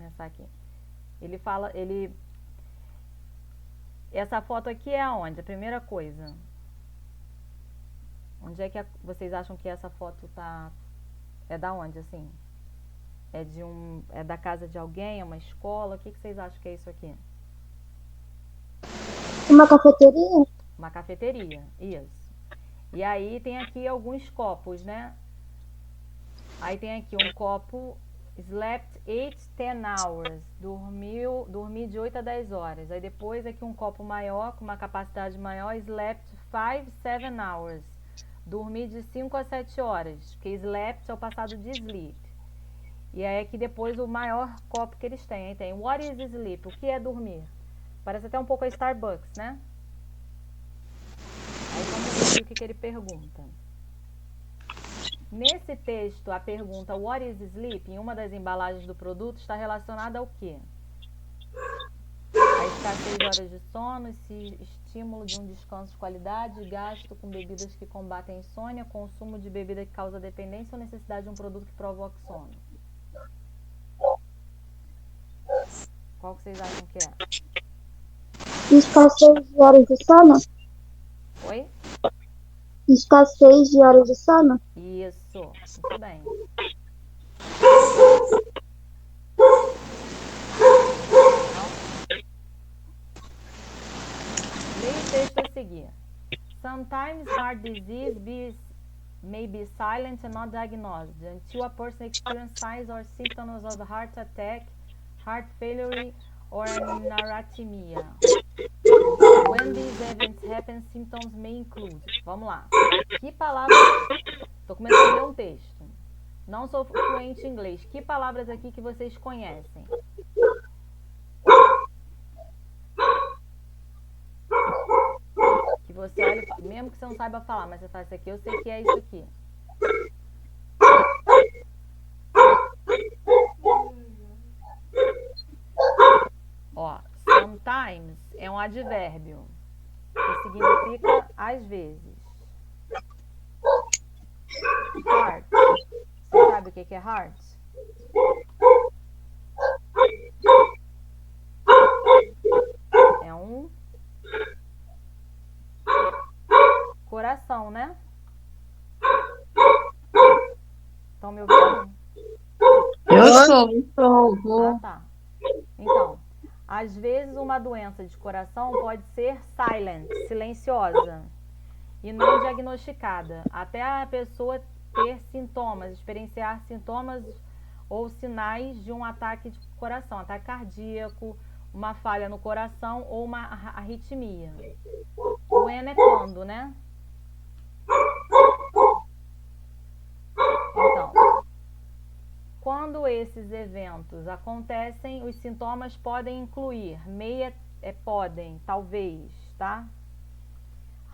começar aqui. Ele fala, essa foto aqui é aonde? A primeira coisa. Onde é que vocês acham que essa foto tá? É da onde, assim? É da casa de alguém? É uma escola? O que vocês acham que é isso aqui? Uma cafeteria? Uma cafeteria, isso. E aí tem aqui alguns copos, né? Aí tem aqui um copo, slept 8, 10 hours, dormi de 8 a 10 horas. Aí depois aqui um copo maior, com uma capacidade maior, slept 5, 7 hours, dormi de 5 a 7 horas, porque slept é o passado de sleep. E aí aqui depois o maior copo que eles têm. Aí tem, what is sleep? O que é dormir? Parece até um pouco a Starbucks, né? Aí vamos ver o que ele pergunta. Nesse texto, a pergunta what is sleep, em uma das embalagens do produto, está relacionada ao quê? A escassez de horas de sono, esse estímulo de um descanso de qualidade, gasto com bebidas que combatem a insônia, consumo de bebida que causa dependência ou necessidade de um produto que provoque sono. Qual que vocês acham que é? Escassez de horas de sono? Oi? Escassez de horas de sono? Isso, muito bem. Não? Leia o texto a seguir. Sometimes heart disease may be silent and not diagnosed until a person experiences signs or symptoms of a heart attack, heart failure, or an arrhythmia. When these events happen, symptoms may include. Vamos lá. Que palavras. Estou começando a ler um texto. Não sou fluente em inglês. Que palavras aqui que vocês conhecem? Que você olha, mesmo que você não saiba falar, mas você faz isso aqui, eu sei que é isso aqui. Ó, sometimes é um advérbio que significa às vezes. Heart. Você sabe o que é heart? É um coração, né? Estão me ouvindo? Ah, Eu sou. tá. Então, às vezes uma doença de coração pode ser silent, silenciosa, e não diagnosticada, até a pessoa ter sintomas, experienciar sintomas ou sinais de um ataque de coração, ataque cardíaco, uma falha no coração ou uma arritmia. When é quando, né? Então, quando esses eventos acontecem, os sintomas podem incluir, podem, talvez, tá?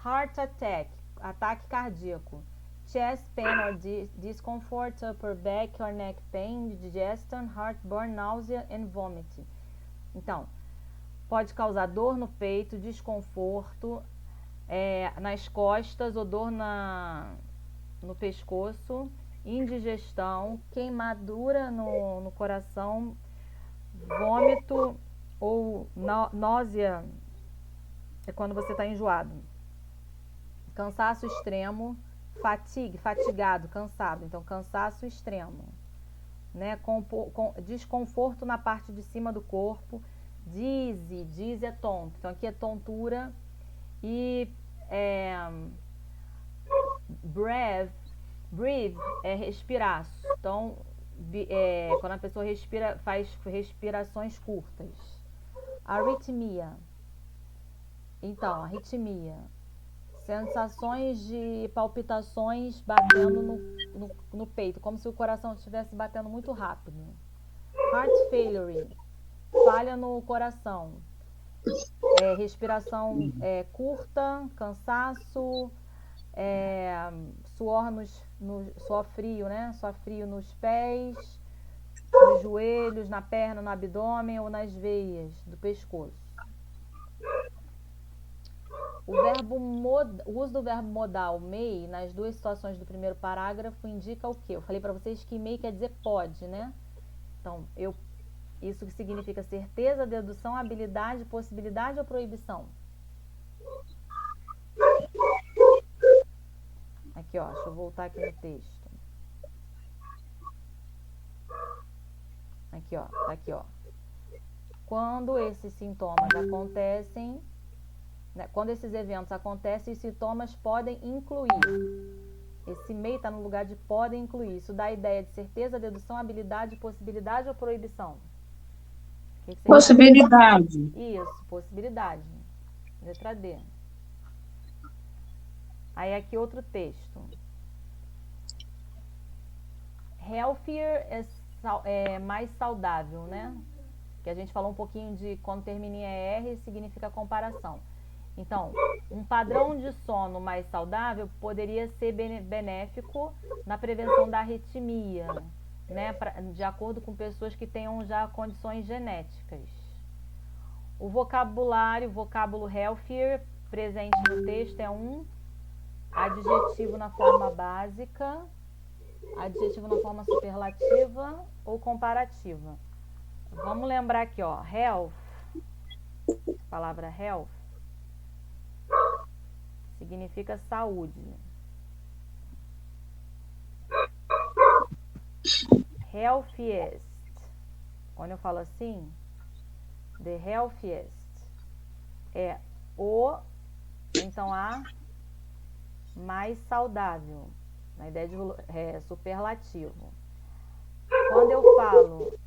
Heart attack, ataque cardíaco. Chest pain or discomfort, upper back or neck pain, indigestion, heartburn, nausea and vomiting. Então, pode causar dor no peito, desconforto nas costas ou dor no pescoço, indigestão, queimadura no coração, vômito ou náusea, é quando você está enjoado, cansaço extremo, fatigado, cansado, então cansaço extremo, né? Com desconforto na parte de cima do corpo, dizzy é tonto, então aqui é tontura, e breathe é respirar, então quando a pessoa respira, faz respirações curtas. Arritmia, então, arritmia, sensações de palpitações batendo no peito, como se o coração estivesse batendo muito rápido. Heart failure, falha no coração, respiração curta, cansaço, suor frio, né? Suor frio nos pés, nos joelhos, na perna, no abdômen ou nas veias do pescoço. O uso do verbo modal may nas duas situações do primeiro parágrafo indica o quê? Eu falei para vocês que may quer dizer pode, né? Então, eu Isso que significa certeza, dedução, habilidade, possibilidade ou proibição? Aqui, ó, deixa eu voltar aqui no texto. Aqui, ó, tá aqui, ó. Quando esses sintomas acontecem, né, quando esses eventos acontecem, os sintomas podem incluir. Esse MEI está no lugar de podem incluir. Isso dá a ideia de certeza, dedução, habilidade, possibilidade ou proibição? O que vocês Possibilidade. acham? Isso, possibilidade. Letra D. Aí aqui outro texto. Healthier é mais saudável, né? Que a gente falou um pouquinho de quando termina em ER significa comparação. Então, um padrão de sono mais saudável poderia ser benéfico na prevenção da arritmia, né? De acordo com pessoas que tenham já condições genéticas. O vocábulo healthier presente no texto é um adjetivo na forma básica, adjetivo na forma superlativa ou comparativa. Vamos lembrar aqui, ó, health, a palavra health significa saúde. Healthiest, quando eu falo assim, the healthiest é o, então a mais saudável, na ideia de superlativo. Quando eu falo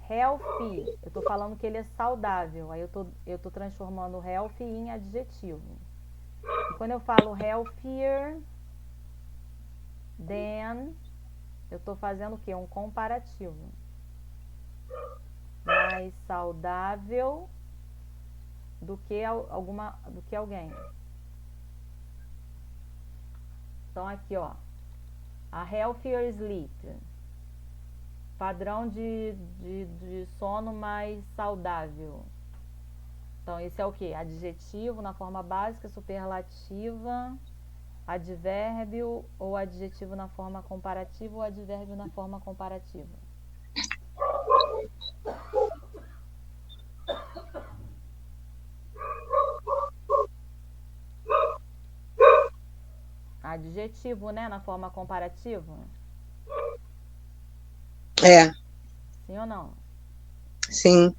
healthy, eu estou falando que ele é saudável, aí eu tô transformando healthy em adjetivo. E quando eu falo healthier than, eu estou fazendo o quê? Um comparativo. Mais saudável do que alguém. Então aqui, ó, a healthier sleep, padrão de sono mais saudável. Então esse é o que? Adjetivo na forma básica, superlativa, advérbio ou adjetivo na forma comparativa ou advérbio na forma comparativa. Adjetivo, né, na forma comparativa? É, Sim ou não? sim.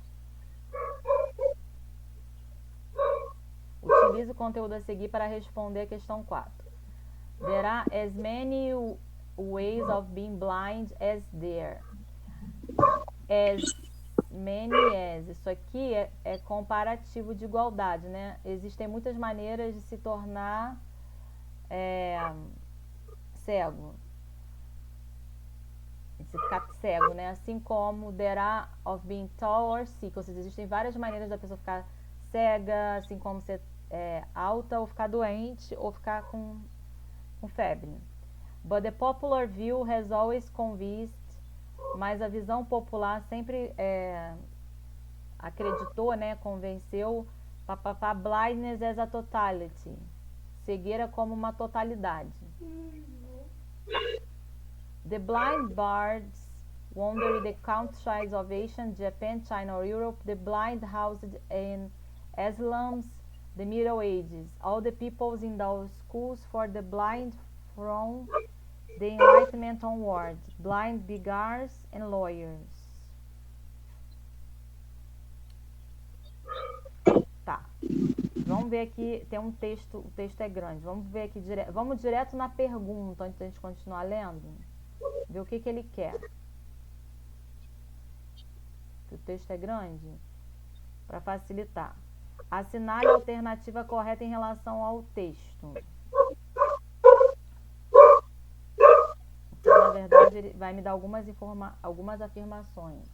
Utilize o conteúdo a seguir para responder a questão 4. There are as many ways of being blind as there. As many as. Isso aqui é comparativo de igualdade, né? Existem muitas maneiras de se tornar cego. De se ficar cego, né? Assim como there are of being tall or sick. Ou seja, existem várias maneiras da pessoa ficar cega, assim como ser alta ou ficar doente ou ficar com febre. But the popular view has always convinced, mas a visão popular sempre acreditou, né, convenceu, blindness as a totality, cegueira como uma totalidade. The blind bards wander in the countryside of Asia, Japan, China or Europe, the blind housed in slums, the Middle Ages, all the peoples in those schools for the blind from the Enlightenment onward, blind beggars and lawyers. Tá. Vamos ver aqui, tem um texto, o texto é grande. Vamos ver aqui vamos direto na pergunta antes da gente continuar lendo. Ver o que ele quer. O texto é grande para facilitar. Assinale a alternativa correta em relação ao texto. Então, na verdade, ele vai me dar algumas afirmações.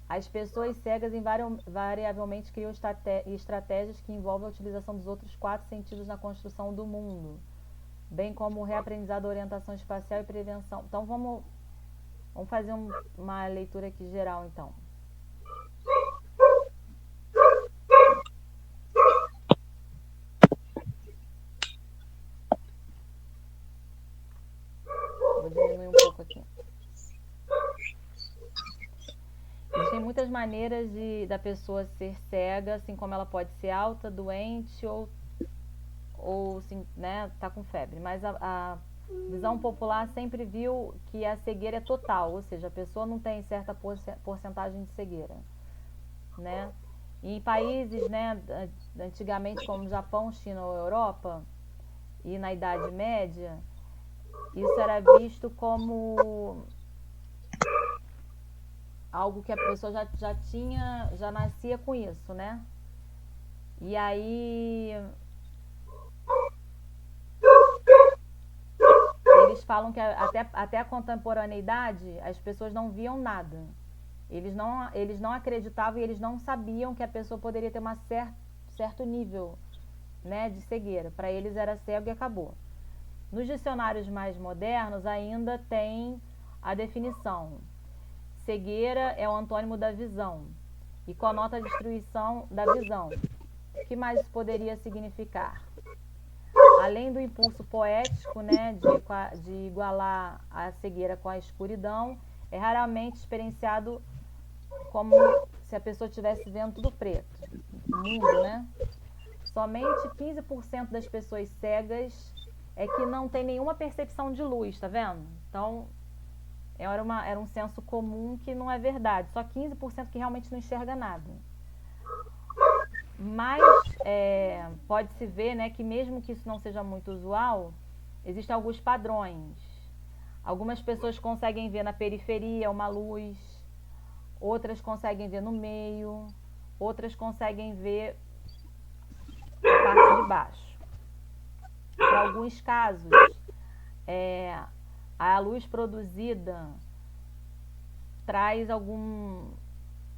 As pessoas cegas invariavelmente criam estratégias que envolvem a utilização dos outros 4 sentidos na construção do mundo, bem como o reaprendizado, orientação espacial e prevenção. Então, vamos fazer uma leitura aqui geral, então. Vou diminuir um pouco aqui. muitas maneiras da pessoa ser cega, assim como ela pode ser alta, doente ou assim, né, tá com febre. Mas a visão popular sempre viu que a cegueira é total, ou seja, a pessoa não tem certa porcentagem de cegueira, né? Em países, né, antigamente como Japão, China ou Europa, e na Idade Média, isso era visto como algo que a pessoa já nascia com isso, né? E aí eles falam que até a contemporaneidade as pessoas não viam nada. Eles não acreditavam e eles não sabiam que a pessoa poderia ter certo nível, né, de cegueira. Para eles era cego e acabou. Nos dicionários mais modernos ainda tem a definição. Cegueira é o antônimo da visão e conota a destruição da visão. O que mais poderia significar? Além do impulso poético, né, de igualar a cegueira com a escuridão, é raramente experienciado como se a pessoa estivesse vendo tudo preto, o mundo, né? Somente 15% das pessoas cegas é que não tem nenhuma percepção de luz, tá vendo? Então, era um senso comum que não é verdade. Só 15% que realmente não enxerga nada. Mas pode-se ver, né, que mesmo que isso não seja muito usual, existem alguns padrões. Algumas pessoas conseguem ver na periferia uma luz, outras conseguem ver no meio, outras conseguem ver a parte de baixo. Para alguns casos, a luz produzida traz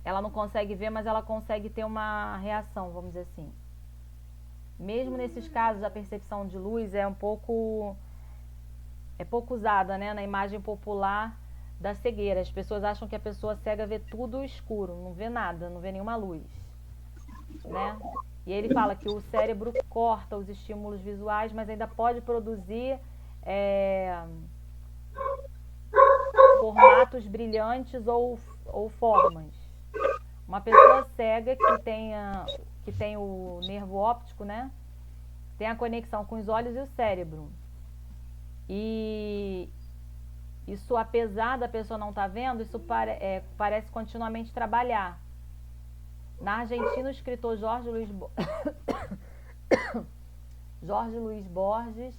ela não consegue ver, mas ela consegue ter uma reação, vamos dizer assim. Mesmo nesses casos, a percepção de luz é pouco usada, né, na imagem popular da cegueira. As pessoas acham que a pessoa cega vê tudo escuro, não vê nada, não vê nenhuma luz, né? E ele fala que o cérebro corta os estímulos visuais, mas ainda pode produzir formatos brilhantes ou formas. Uma pessoa cega que tem o nervo óptico, né, tem a conexão com os olhos e o cérebro. E isso, apesar da pessoa não estar vendo, isso parece continuamente trabalhar. Na Argentina, o escritor Jorge Luiz Borges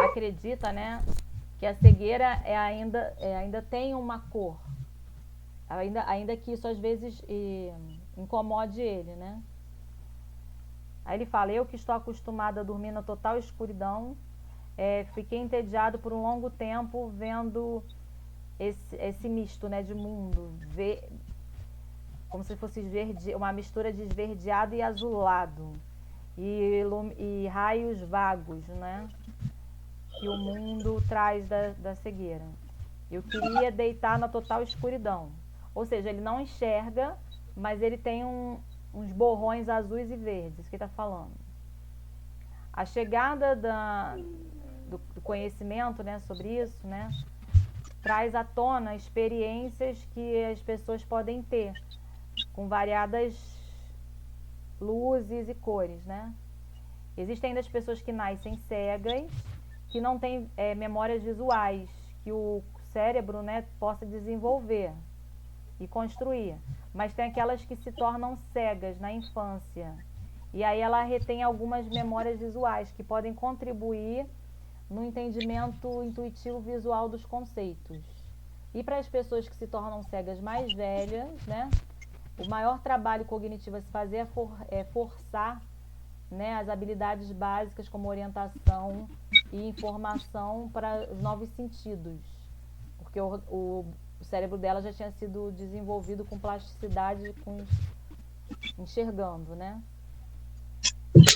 acredita, né, que a cegueira ainda tem uma cor, ainda que isso às vezes incomode ele, né? Aí ele fala: eu que estou acostumado a dormir na total escuridão, fiquei entediado por um longo tempo vendo esse misto, né, de mundo, como se fosse uma mistura de esverdeado e azulado, e raios vagos, né, que o mundo traz da cegueira. Eu queria deitar na total escuridão. Ou seja, ele não enxerga, mas ele tem uns borrões azuis e verdes, que está falando. A chegada do conhecimento, né, sobre isso, né, traz à tona experiências que as pessoas podem ter, com variadas luzes e cores, né? Existem ainda as pessoas que nascem cegas, que não têm memórias visuais, que o cérebro, né, possa desenvolver e construir. Mas tem aquelas que se tornam cegas na infância. E aí ela retém algumas memórias visuais que podem contribuir no entendimento intuitivo visual dos conceitos. E para as pessoas que se tornam cegas mais velhas, né, o maior trabalho cognitivo a se fazer é forçar, né, as habilidades básicas como orientação e informação para os novos sentidos, porque o cérebro dela já tinha sido desenvolvido com plasticidade, enxergando, né?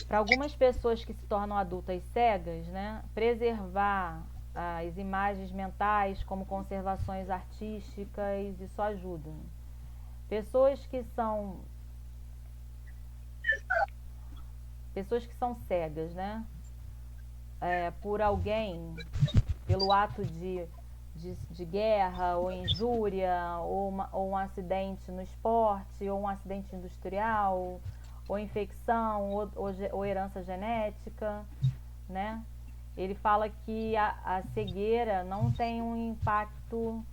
Para algumas pessoas que se tornam adultas cegas, né, preservar as imagens mentais como conservações artísticas, isso ajuda. Pessoas que são cegas, né, por alguém, pelo ato de de guerra, ou injúria, ou um acidente no esporte, ou um acidente industrial, ou infecção, ou herança genética, né? Ele fala que a cegueira não tem um impacto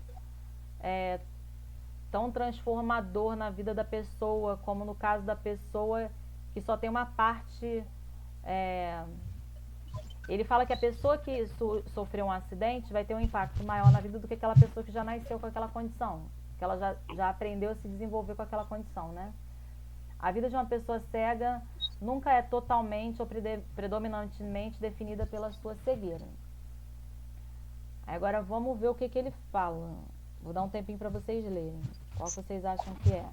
tão transformador na vida da pessoa, como no caso da pessoa que só tem uma parte. Ele fala que a pessoa que sofreu um acidente vai ter um impacto maior na vida do que aquela pessoa que já nasceu com aquela condição, que ela já aprendeu a se desenvolver com aquela condição, né? A vida de uma pessoa cega nunca é totalmente ou predominantemente definida pela sua cegueira. Agora vamos ver o que ele fala. Vou dar um tempinho para vocês lerem. Qual vocês acham que é?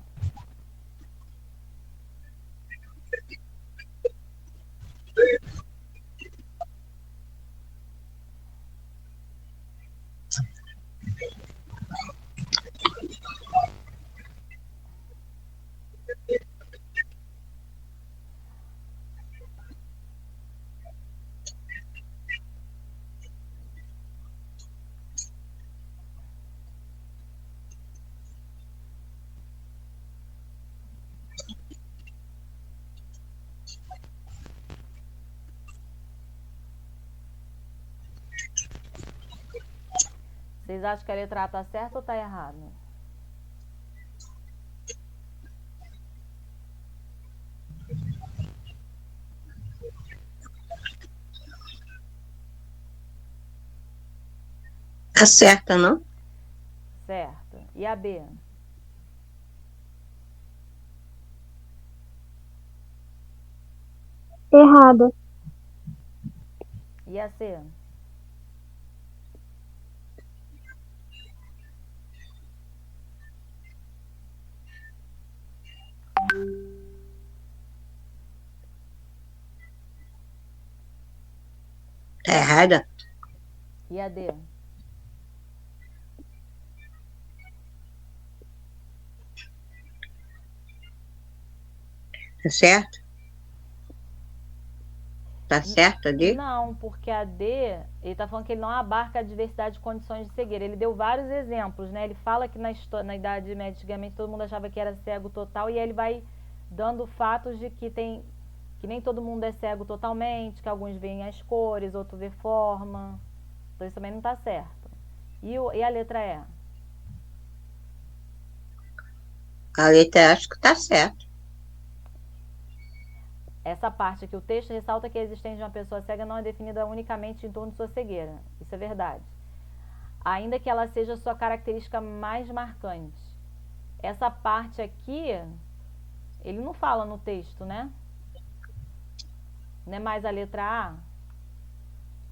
Vocês acham que a letra A está certa ou está errada? Tá certa, não? Certo. E a B? Errada. E a C? Tá errada? E a D? Tá certo? Tá certa D? Não, porque a D, ele está falando que ele não abarca a diversidade de condições de cegueira. Ele deu vários exemplos, né? Ele fala que na Idade Média, antigamente, todo mundo achava que era cego total, e aí ele vai dando fatos de que nem todo mundo é cego totalmente, que alguns veem as cores, outros vê forma. Então isso também não está certo. E a letra E? A letra acho que tá certa. Essa parte aqui, o texto ressalta que a existência de uma pessoa cega não é definida unicamente em torno de sua cegueira. Isso é verdade. Ainda que ela seja sua característica mais marcante. Essa parte aqui, ele não fala no texto, né? Não é mais a letra A?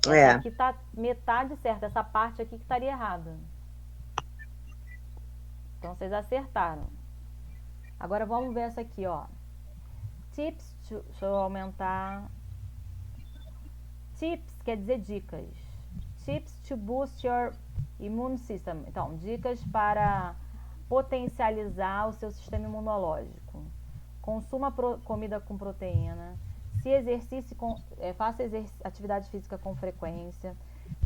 Essa aqui tá metade certa, essa parte aqui que estaria errada. Então vocês acertaram. Agora vamos ver essa aqui, ó. Tips, deixa eu aumentar. Tips quer dizer dicas. Tips to boost your immune system. Então, dicas para potencializar o seu sistema imunológico. Consuma comida com proteína. Se exercite, faça atividade física com frequência.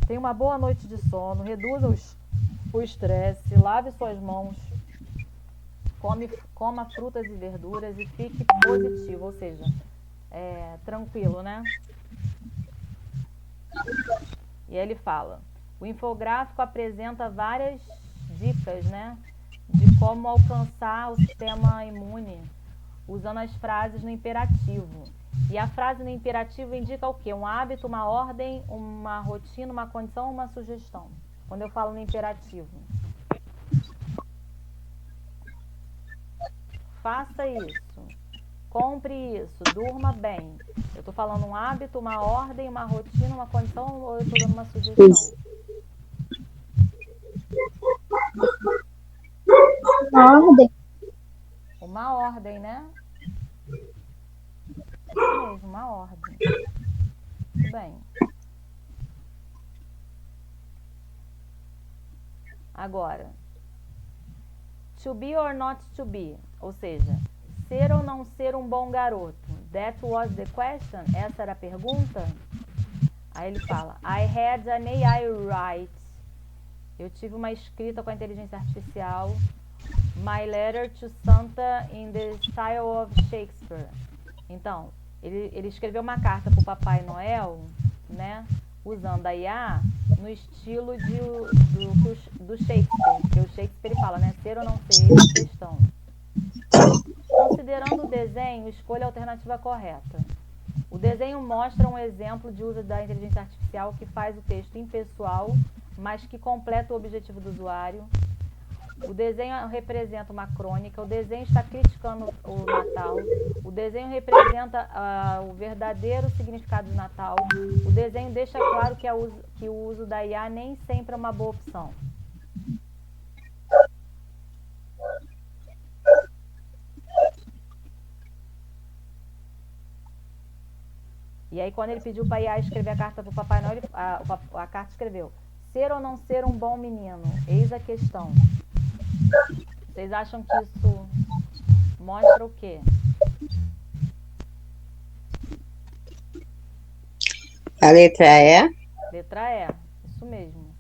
Tenha uma boa noite de sono. Reduza o estresse. Lave suas mãos. Coma frutas e verduras e fique positivo, ou seja, tranquilo, né? E aí ele fala, o infográfico apresenta várias dicas, né, de como alcançar o sistema imune usando as frases no imperativo. E a frase no imperativo indica o quê? Um hábito, uma ordem, uma rotina, uma condição ou uma sugestão? Quando eu falo no imperativo. Faça isso, compre isso, durma bem. Eu estou falando um hábito, uma ordem, uma rotina, uma condição ou eu estou dando uma sugestão? Isso. Uma ordem. Uma ordem, né? Isso mesmo, uma ordem. Muito bem. Agora, to be or not to be, ou seja, ser ou não ser um bom garoto. That was the question. Essa era a pergunta? Aí ele fala, I had an AI right. Eu tive uma escrita com a inteligência artificial. My letter to Santa in the style of Shakespeare. Então, ele escreveu uma carta para o Papai Noel, né? Usando a IA no estilo do Shakespeare. Porque o Shakespeare ele fala, né? Ser ou não ser, eis a questão. Considerando o desenho, escolha a alternativa correta. O desenho mostra um exemplo de uso da inteligência artificial que faz o texto impessoal, mas que completa o objetivo do usuário. O desenho representa uma crônica, o desenho está criticando o Natal, o desenho representa o verdadeiro significado do Natal, o desenho deixa claro que o uso da IA nem sempre é uma boa opção. E aí, quando ele pediu para a IA escrever a carta para o Papai Noel, a carta escreveu: ser ou não ser um bom menino? Eis a questão. Vocês acham que isso mostra o quê? A letra E. Letra E, isso mesmo.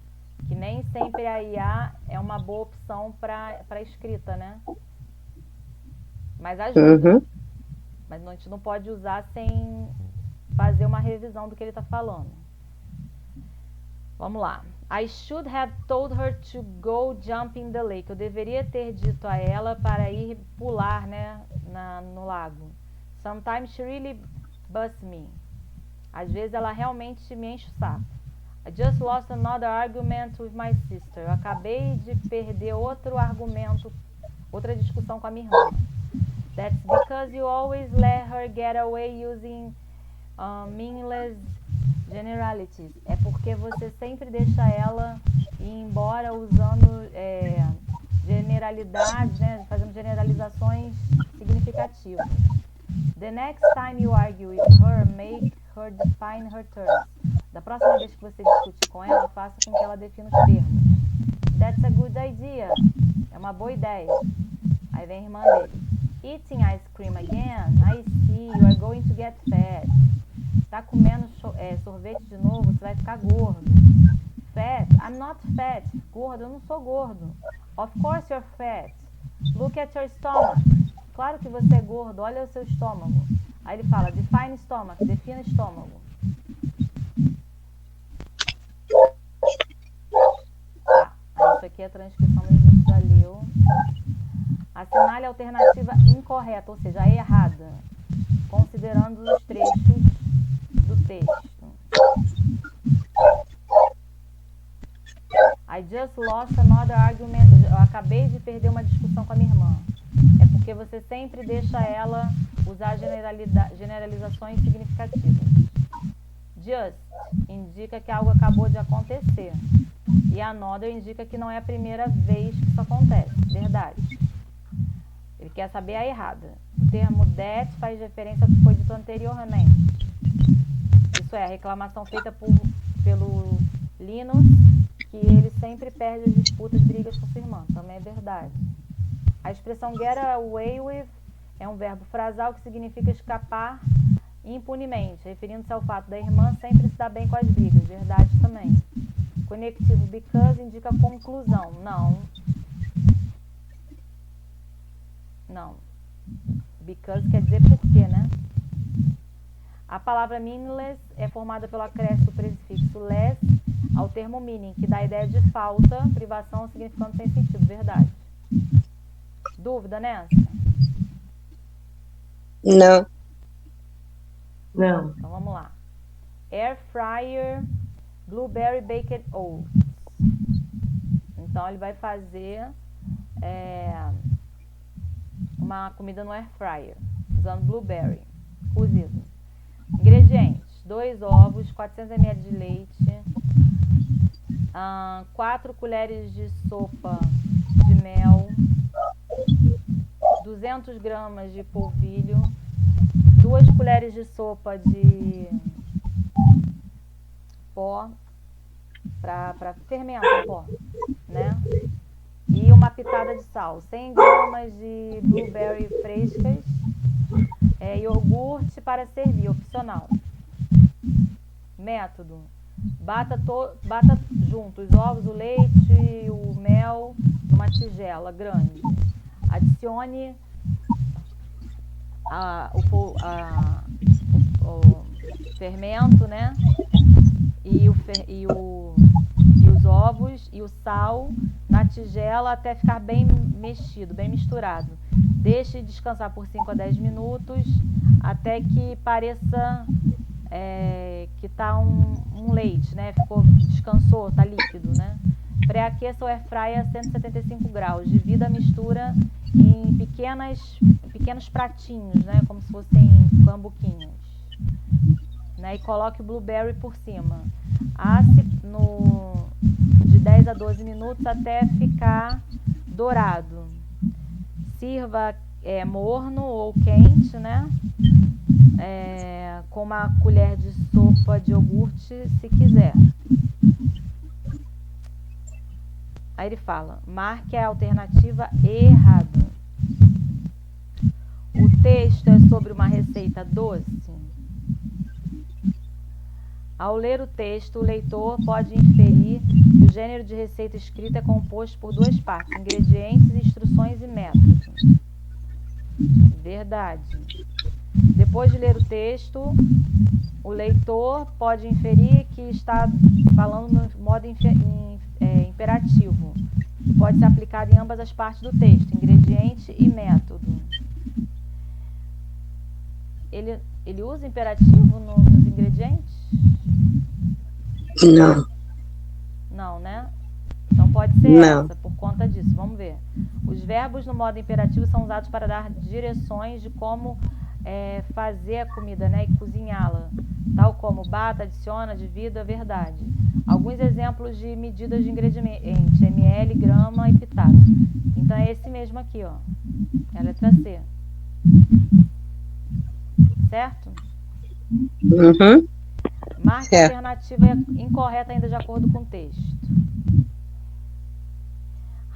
Que nem sempre a IA é uma boa opção para escrita, né? Mas ajuda. Uhum. Mas a gente não pode usar sem fazer uma revisão do que ele está falando. Vamos lá. I should have told her to go jump in the lake. Eu deveria ter dito a ela para ir pular, né, no lago. Sometimes she really busts me. Às vezes ela realmente me enche o saco. I just lost another argument with my sister. Eu acabei de perder outro argumento, outra discussão com a minha irmã. That's because you always let her get away using meaningless generalities. É porque você sempre deixa ela ir embora usando generalidades, né, fazendo generalizações significativas. The next time you argue with her, make her define her terms. Da próxima vez que você discutir com ela, faça com que ela defina os termos. That's a good idea. É uma boa ideia. Aí vem a irmã dele. Eating ice cream again? I see, you are going to get fat. Tá comendo sorvete de novo, você vai ficar gordo. Fat? I'm not fat. Gordo? Eu não sou gordo. Of course you're fat. Look at your stomach. Claro que você é gordo, olha o seu estômago. Aí ele fala, define stomach, defina estômago. Tá, aí isso aqui é a transcrição que a gente já leu. Assinale a alternativa incorreta, ou seja, a errada, considerando os trechos do texto. I just lost another argument. Eu acabei de perder uma discussão com a minha irmã. É porque você sempre deixa ela usar generalizações significativas. Just indica que algo acabou de acontecer. E another indica que não é a primeira vez que isso acontece. Verdade. Ele quer saber a errada. O termo that faz referência ao que foi dito anteriormente. Isso é, a reclamação feita pelo Linus, que ele sempre perde as disputas, brigas com sua irmã. Também é verdade. A expressão get away with é um verbo frasal que significa escapar impunemente, referindo-se ao fato da irmã sempre se dar bem com as brigas. Verdade também. Conectivo because indica conclusão. Não. Because quer dizer por quê, né? A palavra meaningless é formada pelo acréscimo do prefixo less ao termo meaning, que dá a ideia de falta, privação, significando sem sentido. Verdade. Dúvida nessa? Não. Não. Então vamos lá. Air fryer, blueberry baked oats. Então ele vai fazer uma comida no air fryer, usando blueberry cozido. Ingredientes: 2 ovos, 400 ml de leite, 4 colheres de sopa de mel, 200 gramas de polvilho, 2 colheres de sopa de pó para fermento, pó, né? E uma pitada de sal, 100 gramas de blueberry frescas, iogurte para servir, opcional. Método: Bata junto os ovos, o leite e o mel numa tigela grande. Adicione o fermento, né? E os ovos e o sal na tigela até ficar bem mexido, bem misturado. Deixe descansar por 5 a 10 minutos até que pareça que tá um leite, né? Descansou, tá líquido, né? Pré-aqueça o airfryer a 175 graus. Divida a mistura em pequenos pratinhos, né? Como se fossem cambuquinhos. Né? E coloque o blueberry por cima. Asse de 10 a 12 minutos até ficar dourado. Sirva morno ou quente, né? Com uma colher de sopa de iogurte, se quiser. Aí ele fala, marque a alternativa errada. O texto é sobre uma receita doce. Ao ler o texto, o leitor pode inferir que o gênero de receita escrita é composto por duas partes, ingredientes, instruções e métodos. Verdade. Depois de ler o texto, o leitor pode inferir que está falando no modo imperativo, que pode ser aplicado em ambas as partes do texto, ingrediente e método. Ele usa imperativo nos ingredientes? Não. Não, né? Então pode ser Não. essa, por conta disso. Vamos ver. Os verbos no modo imperativo são usados para dar direções de como fazer a comida, né? E cozinhá-la. Tal como bata, adiciona, divida, verdade. Alguns exemplos de medidas de ingrediente, ml, grama e pitada. Então é esse mesmo aqui, ó. É a letra C. Certo? Uhum. Marque a alternativa incorreta ainda de acordo com o texto.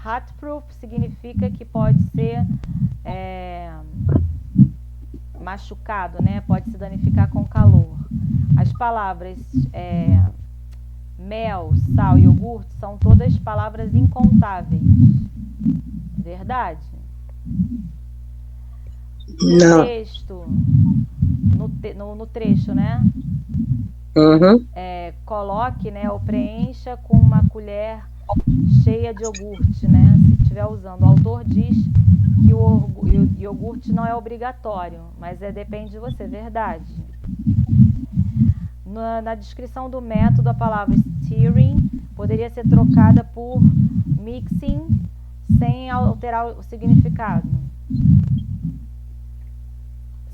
Hot-proof significa que pode ser machucado, né? Pode se danificar com calor. As palavras mel, sal e iogurte são todas palavras incontáveis. Verdade? Não. Texto, no trecho, né? Uhum. Coloque, né, ou preencha com uma colher cheia de iogurte, né? Se estiver usando. O autor diz que o iogurte não é obrigatório, mas depende de você, verdade. Na descrição do método, a palavra stirring poderia ser trocada por mixing sem alterar o significado.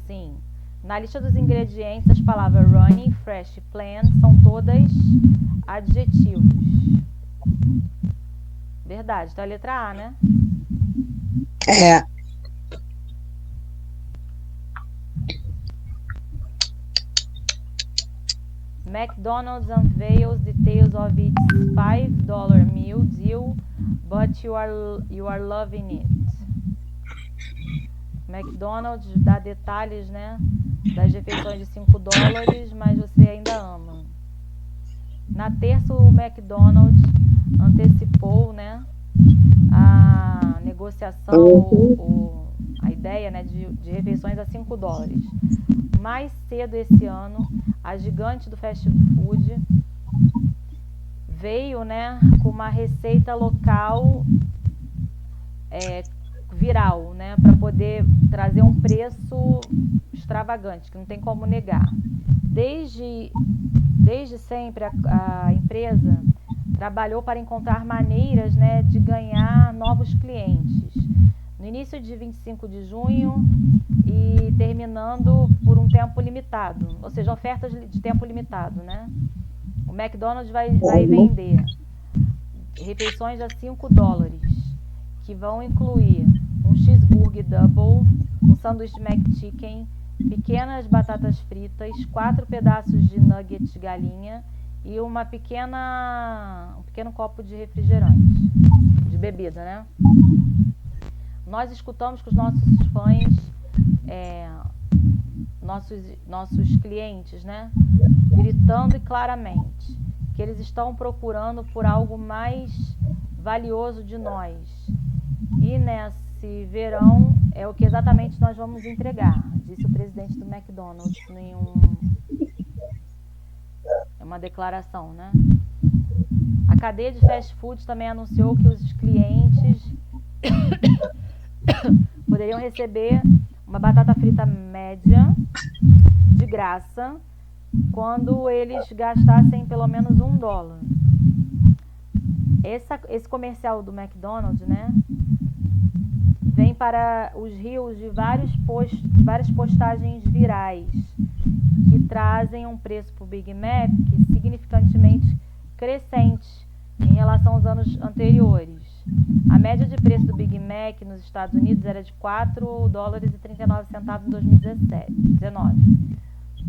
Sim. Na lista dos ingredientes, as palavras running, fresh e plain são todas adjetivos. Verdade. Então, a letra A, né? É. McDonald's unveils details of its $5 meal deal, but you are loving it. McDonald's dá detalhes, né, das refeições de $5, mas você ainda ama. Na terça, o McDonald's antecipou, né, a negociação, a ideia, né, de refeições a $5. Mais cedo esse ano, a gigante do fast food veio, né, com uma receita local viral, né, para poder trazer um preço extravagante, que não tem como negar. Desde sempre a empresa trabalhou para encontrar maneiras, né, de ganhar novos clientes. No início de 25 de junho e terminando por um tempo limitado, ou seja, ofertas de tempo limitado, né? O McDonald's vai vender refeições a $5, que vão incluir um cheeseburger double, um sanduíche McChicken, pequenas batatas fritas, 4 pedaços de nuggets de galinha e um pequeno copo de refrigerante, de bebida, né? Nós escutamos que os nossos fãs, nossos clientes, né, gritando e claramente: que eles estão procurando por algo mais valioso de nós. E nesse verão é o que exatamente nós vamos entregar, disse o presidente do McDonald's em uma declaração, né? A cadeia de fast food também anunciou que os clientes poderiam receber uma batata frita média de graça quando eles gastassem pelo menos $1. Esse comercial do McDonald's, né, vem para os rios de várias postagens virais que trazem um preço para o Big Mac significantemente crescente em relação aos anos anteriores. A média de preço do Big Mac nos Estados Unidos era de $4,39 em 2019,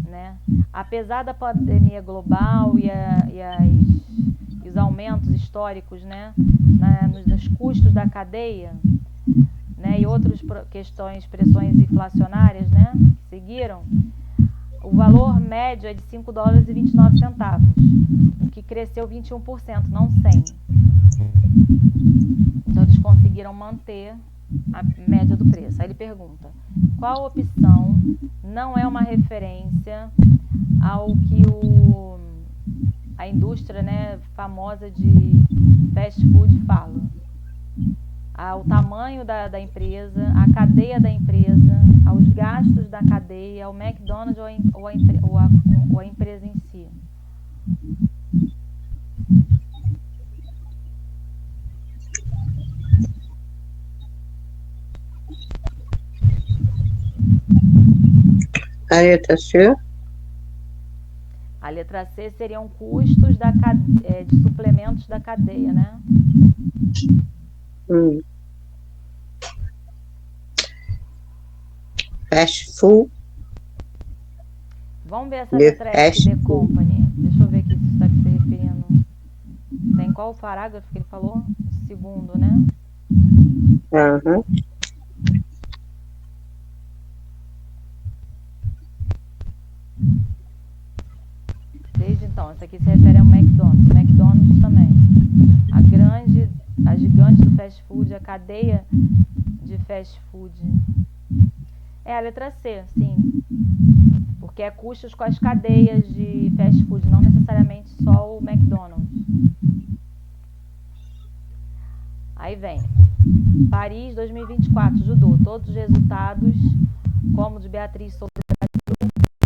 né? Apesar da pandemia global e os aumentos históricos, né, nos custos da cadeia, né, e outras pressões inflacionárias, né, que seguiram, o valor médio é de $5,29, o que cresceu 21%, não 100%. Então eles conseguiram manter a média do preço. Aí ele pergunta: qual opção não é uma referência ao que a indústria, né, famosa de fast food fala? Ao tamanho da empresa, à cadeia da empresa, aos gastos da cadeia, ao McDonald's ou a empresa em si. A letra C. A letra C seriam custos de suplementos da cadeia, né? Fast food. Vamos ver essa letra F, The Company. Deixa eu ver aqui se está se referindo. Tem qual parágrafo que ele falou? Segundo, né? Aham. Desde então, essa aqui se refere ao McDonald's. McDonald's também. A gigante do fast food, a cadeia de fast food. É a letra C, sim. Porque é custos com as cadeias de fast food, não necessariamente só o McDonald's. Aí vem Paris 2024, judô. Todos os resultados, como de Beatriz Souza,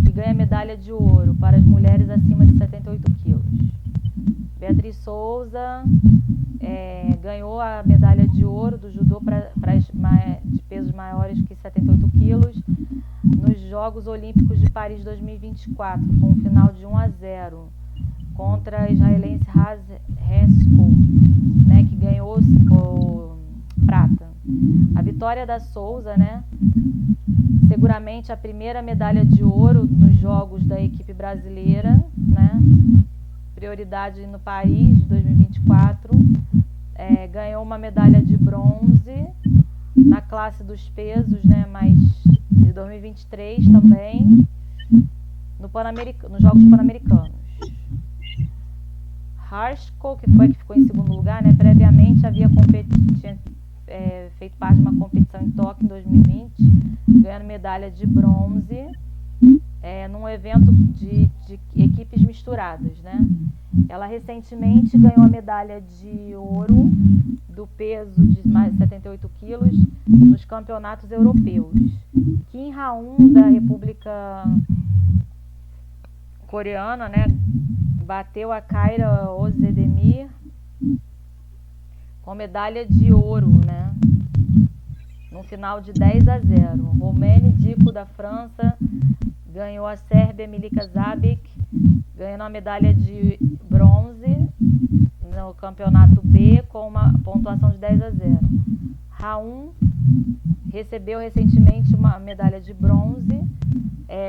que ganha medalha de ouro para as mulheres acima de 78 quilos. Beatriz Souza ganhou a medalha de ouro do judô de pesos maiores que 78 quilos nos Jogos Olímpicos de Paris 2024, com um final de 1-0 contra a israelense Haskell, né, que ganhou o prata. A vitória da Souza, né, seguramente a primeira medalha de ouro nos Jogos da equipe brasileira, né, prioridade no Paris 2024, ganhou uma medalha de bronze na classe dos pesos, né, mas de 2023 também, nos Jogos Pan-Americanos. Haskell, que ficou em segundo lugar, né, previamente tinha feito parte de uma competição em Tóquio em 2020, ganhando medalha de bronze num evento de equipes misturadas, né? Ela recentemente ganhou a medalha de ouro do peso de mais de 78 quilos nos campeonatos europeus. Kim Ha-eun, da República Coreana, né, bateu a Kaira Ozdemir com medalha de ouro, né, no final de 10-0. Romene Dico, da França, ganhou a Sérvia Milica Zabic, ganhando a medalha de bronze no campeonato B com uma pontuação de 10-0. Ha-eun recebeu recentemente uma medalha de bronze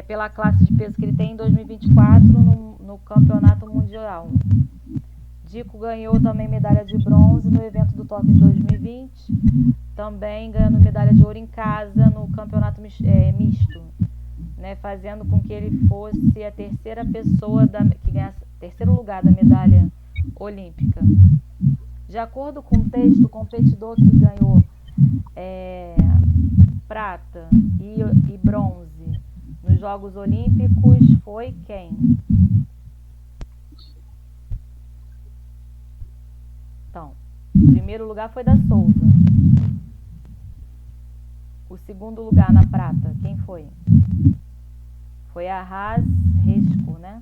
pela classe de peso que ele tem em 2024 no campeonato mundial. Dico ganhou também medalha de bronze no evento do Tóquio de 2020, também ganhando medalha de ouro em casa no campeonato misto, né, fazendo com que ele fosse a terceira pessoa que terceiro lugar da medalha olímpica. De acordo com o texto, o competidor que ganhou prata e bronze nos Jogos Olímpicos foi quem? Então, o primeiro lugar foi da Souza. O segundo lugar na prata, quem foi? Foi a Haas Resco, né?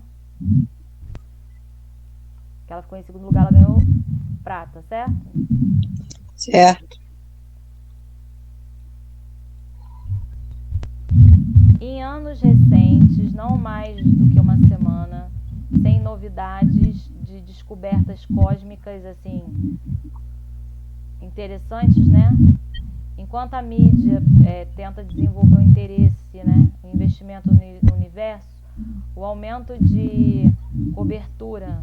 Que ela ficou em segundo lugar, ela ganhou prata, certo? Certo. Em anos recentes, não mais do que uma semana, sem novidades de descobertas cósmicas, assim, interessantes, né? Enquanto a mídia tenta desenvolver o interesse, né, o investimento no universo, o aumento de cobertura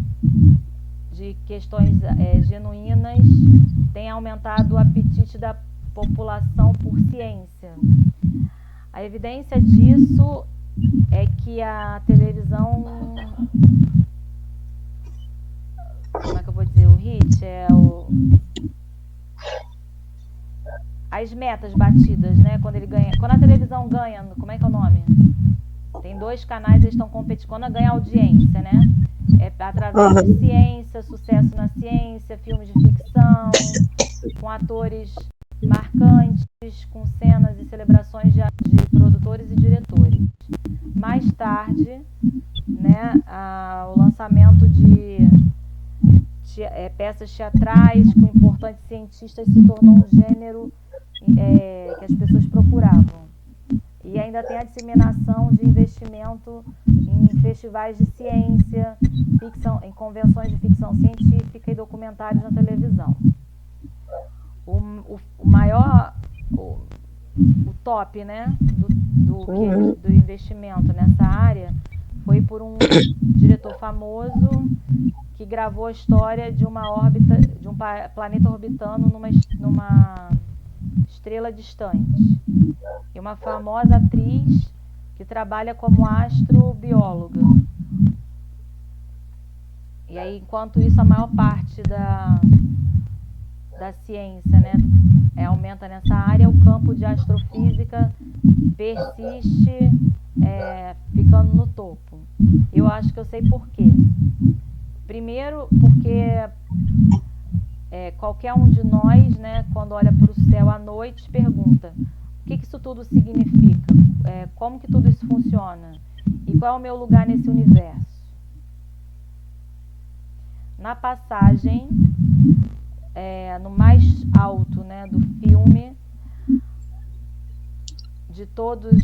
de questões genuínas tem aumentado o apetite da população por ciência. A evidência disso é que a televisão, como é que eu vou dizer, o hit as metas batidas, né? Quando a televisão ganha, como é que é o nome? Tem 2 canais, eles estão competindo, quando ganha audiência, né? É através de ciência, sucesso na ciência, filmes de ficção, com atores marcantes, com cenas e celebrações de produtores e diretores. Mais tarde, né, o lançamento de peças teatrais com importantes cientistas se tornou um gênero que as pessoas procuravam. E ainda tem a disseminação de investimento em festivais de ciência, em convenções de ficção científica e documentários na televisão. O maior, o top, né, do investimento nessa área foi por um diretor famoso que gravou a história de uma órbita, de um planeta orbitando numa estrela distante. E uma famosa atriz que trabalha como astrobióloga. E aí, enquanto isso, a maior parte da ciência, né, aumenta nessa área, o campo de astrofísica persiste, ficando no topo. Eu acho que eu sei por quê. Primeiro, porque qualquer um de nós, né, quando olha para o céu à noite, pergunta: o que isso tudo significa? Como que tudo isso funciona? E qual é o meu lugar nesse universo? Na passagem, no mais alto, né, do filme, de todos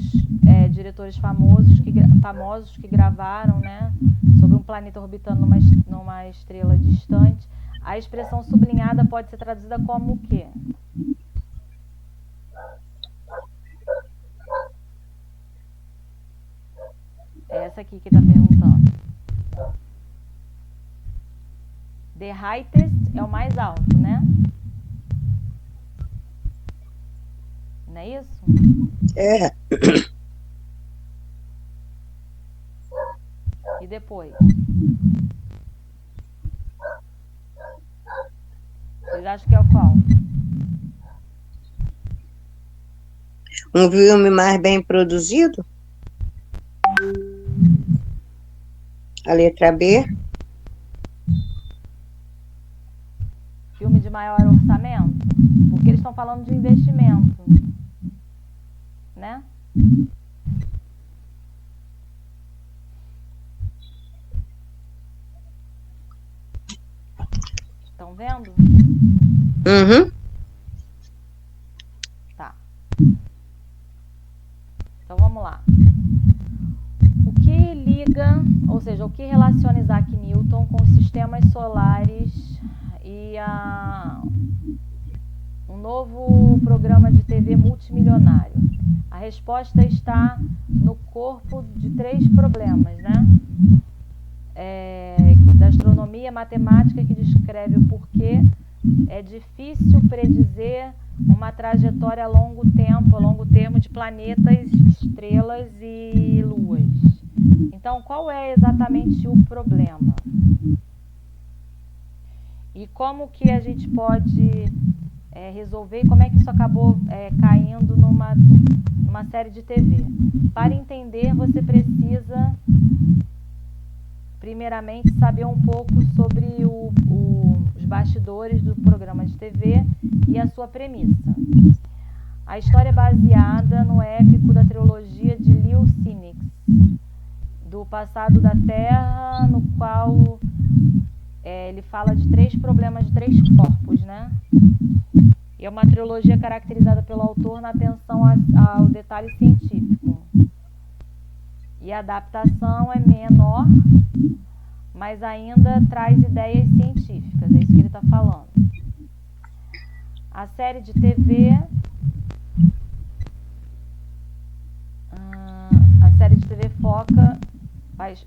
diretores famosos que gravaram, né, sobre um planeta orbitando numa estrela distante, a expressão sublinhada pode ser traduzida como o quê? É essa aqui que está perguntando. The highest é o mais alto, né? Não é isso? É. E depois? Vocês acham que é o qual? Um filme mais bem produzido? A letra B? Filme de maior orçamento? Porque eles estão falando de investimento, né? Estão vendo? Uhum. Tá. Então vamos lá. O que liga, ou seja, o que relaciona Isaac Newton com os sistemas solares e um novo programa de TV multimilionário? A resposta está no corpo de 3 problemas, né? Da astronomia matemática, que descreve o porquê é difícil predizer uma trajetória a longo termo de planetas, estrelas e luas. Então, qual é exatamente o problema? E como que a gente pode resolver, e como é que isso acabou caindo numa série de TV? Para entender, você precisa, primeiramente, saber um pouco sobre os bastidores do programa de TV e a sua premissa. A história é baseada no épico da trilogia de Leo Sinix, do passado da Terra, no qual ele fala de 3 problemas de 3 corpos, né? E é uma trilogia caracterizada pelo autor na atenção ao detalhe científico. E a adaptação é menor, mas ainda traz ideias científicas, é isso que ele está falando. A série de TV... A série de TV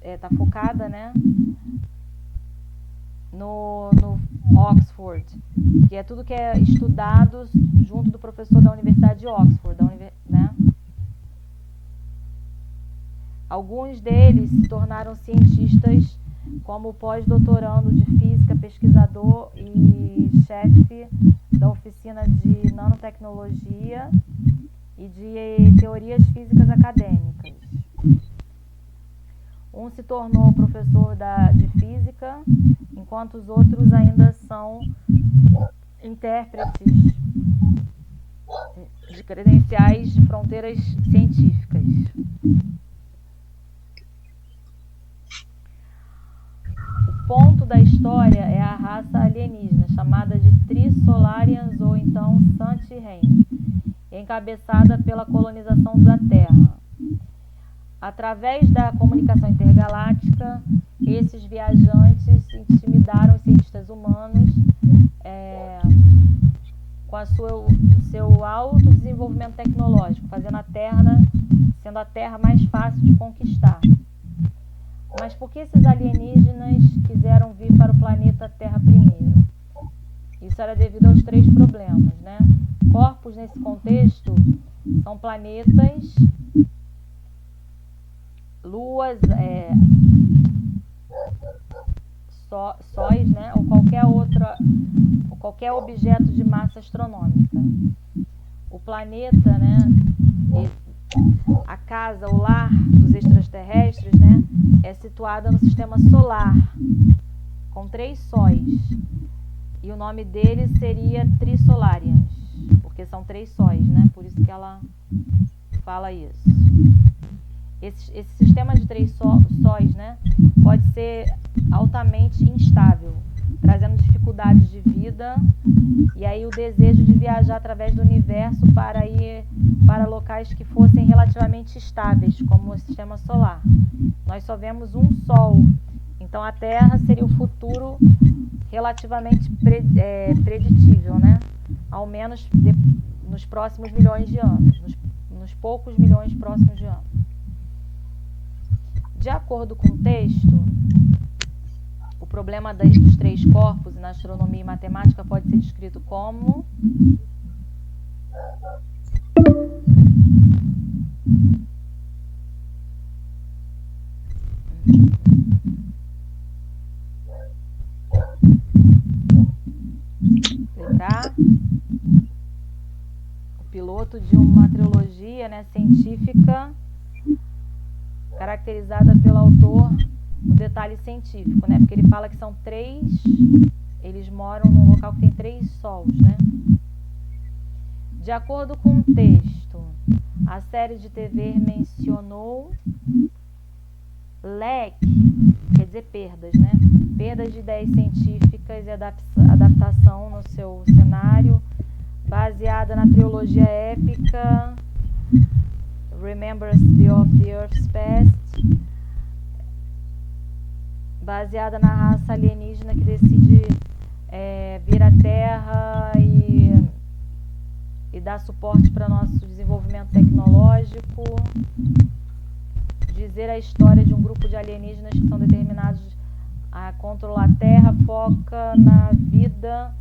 está focada, né, no Oxford, que é tudo que é estudado junto do professor da Universidade de Oxford, né? Alguns deles se tornaram cientistas, como o pós-doutorando de física, pesquisador e chefe da oficina de nanotecnologia e de teorias físicas acadêmicas. Um se tornou professor de física, enquanto os outros ainda são intérpretes de credenciais de fronteiras científicas. O ponto da história é a raça alienígena, chamada de Trisolarians ou então Santi-Ren, encabeçada pela colonização da Terra. Através da comunicação intergaláctica, esses viajantes intimidaram os cientistas humanos com seu alto desenvolvimento tecnológico, sendo a Terra mais fácil de conquistar. Mas por que esses alienígenas quiseram vir para o planeta Terra primeiro? Isso era devido aos 3 problemas, né? Corpos, nesse contexto, são planetas, luas, sóis, né? Ou qualquer objeto de massa astronômica. O planeta, né? A casa, o lar dos extraterrestres, né? É situada no sistema solar, com 3 sóis. E o nome deles seria Trisolarians, porque são 3 sóis, né? Por isso que ela fala isso. Esse sistema de 3 sóis, né, pode ser altamente instável, trazendo dificuldades de vida, e aí o desejo de viajar através do universo para ir para locais que fossem relativamente estáveis, como o sistema solar. Nós só vemos um Sol, então a Terra seria o futuro relativamente preditível, né? Ao menos nos próximos milhões de anos, nos poucos milhões próximos de anos. De acordo com o texto, o problema dos 3 corpos na astronomia e matemática pode ser descrito como o piloto de uma trilogia, né, científica caracterizada pelo autor no detalhe científico, né? Porque ele fala que são 3, eles moram num local que tem 3 sols, né? De acordo com o texto, a série de TV mencionou lack, quer dizer perdas, né? Perdas de ideias científicas e adaptação no seu cenário, baseada na trilogia épica Remembrance of the Earth's Past, baseada na raça alienígena que decide vir à Terra e dar suporte para nosso desenvolvimento tecnológico, dizer a história de um grupo de alienígenas que são determinados a controlar a Terra, foca na vida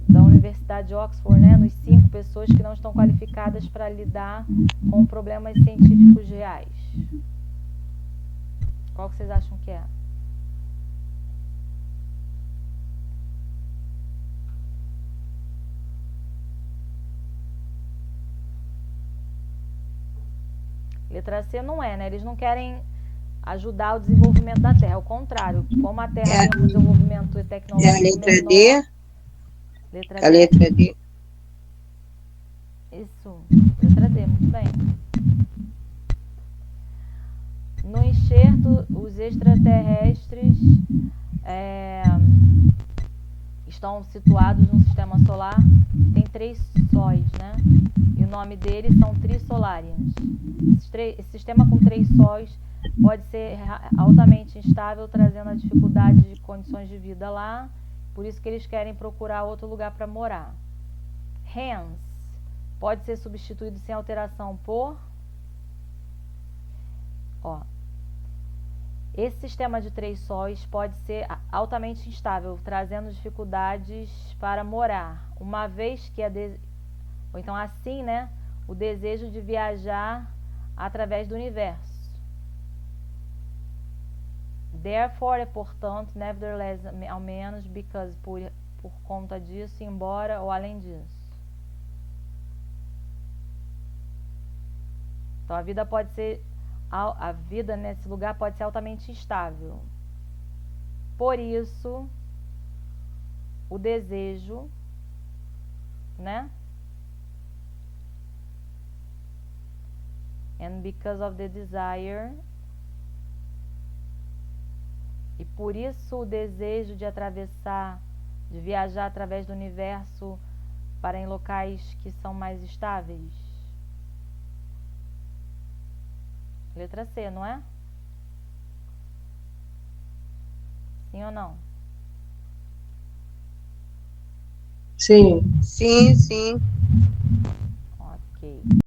da Universidade de Oxford, né, nos 5 pessoas que não estão qualificadas para lidar com problemas científicos reais. Qual que vocês acham que é? Letra C não é, né? Eles não querem ajudar o desenvolvimento da Terra. Ao contrário, como a Terra tem um desenvolvimento É a tecnológico letra D. menor... Letra A D? letra D. Isso, letra D, muito bem. No enxerto, os extraterrestres estão situados no sistema solar. Tem 3 sóis, né? E o nome deles são Trisolarians. Esse sistema com 3 sóis pode ser altamente instável, trazendo a dificuldade de condições de vida lá. Por isso que eles querem procurar outro lugar para morar. Hence, pode ser substituído sem alteração por... Ó, esse sistema de 3 sóis pode ser altamente instável, trazendo dificuldades para morar, uma vez que ou então assim, né, o desejo de viajar através do universo. Therefore, portanto, nevertheless, ao menos, because, por conta disso, embora ou além disso. Então a vida nesse lugar pode ser altamente instável. Por isso, o desejo, né? And because of the desire. E por isso o desejo de viajar através do universo para em locais que são mais estáveis. Letra C, não é? Sim ou não? Sim. Sim, sim. Ok.